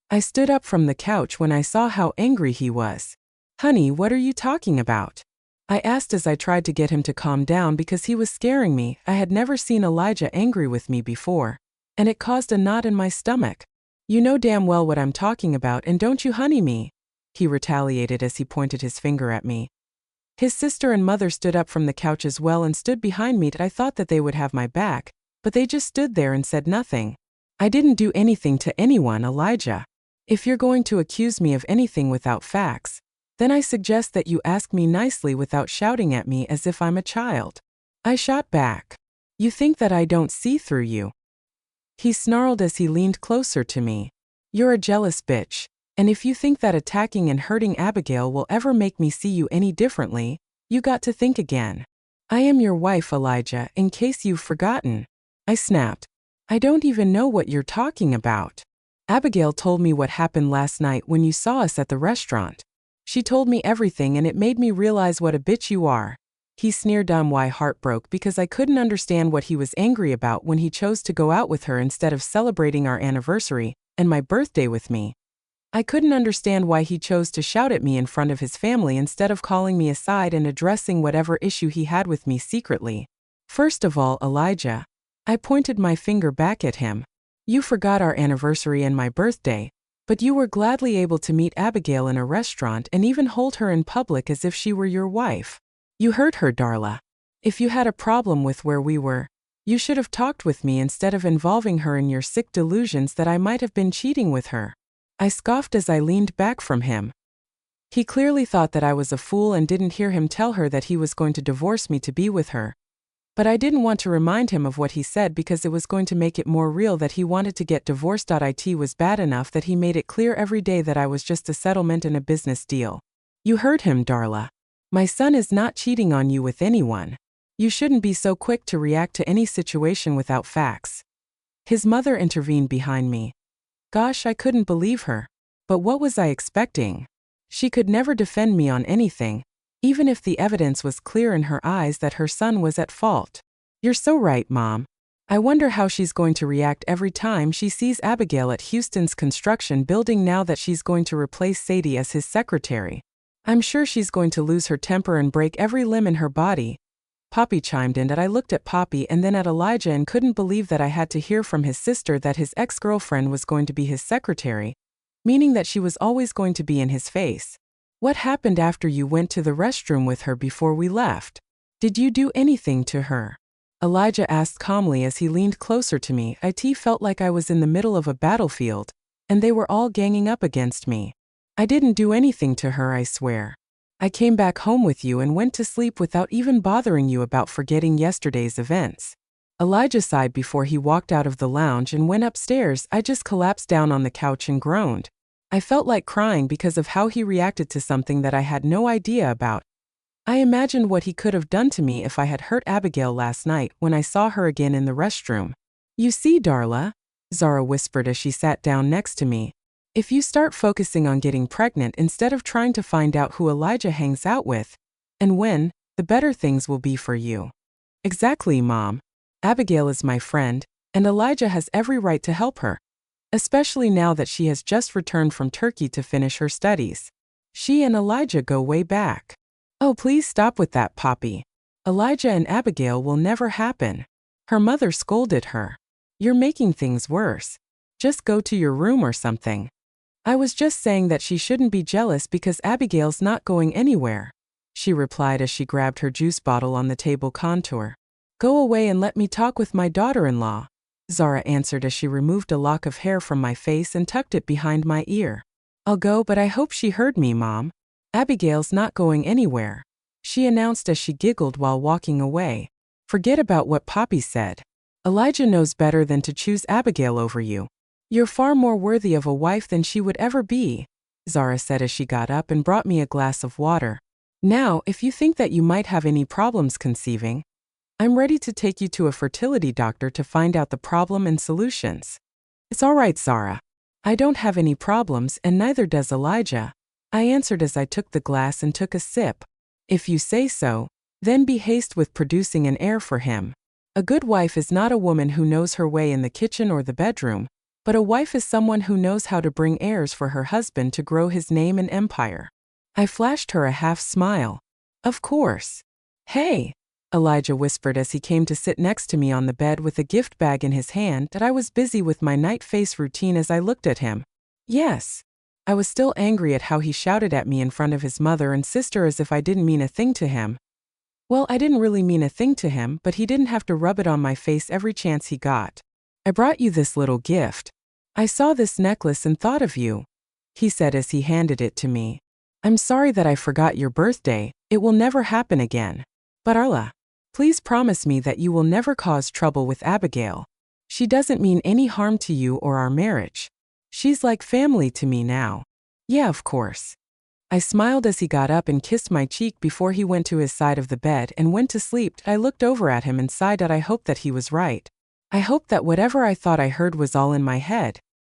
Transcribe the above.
I stood up from the couch when I saw how angry he was. Honey, what are you talking about? I asked as I tried to get him to calm down because he was scaring me. I had never seen Elijah angry with me before, and it caused a knot in my stomach. You know damn well what I'm talking about, and don't you honey me? He retaliated as he pointed his finger at me. His sister and mother stood up from the couch as well and stood behind me. I thought that they would have my back, but they just stood there and said nothing. I didn't do anything to anyone, Elijah. If you're going to accuse me of anything without facts, then I suggest that you ask me nicely without shouting at me as if I'm a child. I shot back. You think that I don't see through you? He snarled as he leaned closer to me. You're a jealous bitch, and if you think that attacking and hurting Abigail will ever make me see you any differently, you got to think again. I am your wife, Elijah, in case you've forgotten. I snapped. I don't even know what you're talking about. Abigail told me what happened last night when you saw us at the restaurant. She told me everything and it made me realize what a bitch you are. He sneered. My heart broke because I couldn't understand what he was angry about when he chose to go out with her instead of celebrating our anniversary and my birthday with me. I couldn't understand why he chose to shout at me in front of his family instead of calling me aside and addressing whatever issue he had with me secretly. First of all, Elijah, I pointed my finger back at him. You forgot our anniversary and my birthday, but you were gladly able to meet Abigail in a restaurant and even hold her in public as if she were your wife. You hurt her, Darla. If you had a problem with where we were, you should have talked with me instead of involving her in your sick delusions that I might have been cheating with her. I scoffed as I leaned back from him. He clearly thought that I was a fool and didn't hear him tell her that he was going to divorce me to be with her. But I didn't want to remind him of what he said because it was going to make it more real that he wanted to get divorced. It was bad enough that he made it clear every day that I was just a settlement and a business deal. You heard him, Darla. My son is not cheating on you with anyone. You shouldn't be so quick to react to any situation without facts. His mother intervened behind me. Gosh, I couldn't believe her. But what was I expecting? She could never defend me on anything, even if the evidence was clear in her eyes that her son was at fault. You're so right, Mom. I wonder how she's going to react every time she sees Abigail at Houston's construction building now that she's going to replace Sadie as his secretary. I'm sure she's going to lose her temper and break every limb in her body. Poppy chimed in. I looked at Poppy and then at Elijah and couldn't believe that I had to hear from his sister that his ex-girlfriend was going to be his secretary, meaning that she was always going to be in his face. What happened after you went to the restroom with her before we left? Did you do anything to her? Elijah asked calmly as he leaned closer to me. It felt like I was in the middle of a battlefield, and they were all ganging up against me. I didn't do anything to her, I swear. I came back home with you and went to sleep without even bothering you about forgetting yesterday's events. Elijah sighed before he walked out of the lounge and went upstairs. I just collapsed down on the couch and groaned. I felt like crying because of how he reacted to something that I had no idea about. I imagined what he could have done to me if I had hurt Abigail last night when I saw her again in the restroom. You see, Darla, Zara whispered as she sat down next to me, if you start focusing on getting pregnant instead of trying to find out who Elijah hangs out with, and when, the better things will be for you. Exactly, Mom. Abigail is my friend, and Elijah has every right to help her, especially now that she has just returned from Turkey to finish her studies. She and Elijah go way back. Oh, please stop with that, Poppy. Elijah and Abigail will never happen. Her mother scolded her. You're making things worse. Just go to your room or something. I was just saying that she shouldn't be jealous because Abigail's not going anywhere, she replied as she grabbed her juice bottle on the table contour. Go away and let me talk with my daughter-in-law, Zara answered as she removed a lock of hair from my face and tucked it behind my ear. I'll go, but I hope she heard me, Mom. Abigail's not going anywhere, she announced as she giggled while walking away. Forget about what Poppy said. Elijah knows better than to choose Abigail over you. You're far more worthy of a wife than she would ever be, Zara said as she got up and brought me a glass of water. Now, if you think that you might have any problems conceiving, I'm ready to take you to a fertility doctor to find out the problem and solutions. It's all right, Zara. I don't have any problems and neither does Elijah, I answered as I took the glass and took a sip. If you say so, then be haste with producing an heir for him. A good wife is not a woman who knows her way in the kitchen or the bedroom, But a wife is someone who knows how to bring heirs for her husband to grow his name and empire. I flashed her a half smile. Of course. Hey, Elijah whispered as he came to sit next to me on the bed with a gift bag in his hand. That I was busy with my night face routine as I looked at him. Yes. I was still angry at how he shouted at me in front of his mother and sister as if I didn't mean a thing to him. Well, I didn't really mean a thing to him, but he didn't have to rub it on my face every chance he got. I brought you this little gift. I saw this necklace and thought of you, he said as he handed it to me. I'm sorry that I forgot your birthday. It will never happen again. But Darla, please promise me that you will never cause trouble with Abigail. She doesn't mean any harm to you or our marriage. She's like family to me now. Yeah, of course. I smiled as he got up and kissed my cheek before he went to his side of the bed and went to sleep. I looked over at him and sighed that I hoped that he was right. I hoped that whatever I thought I heard was all in my head.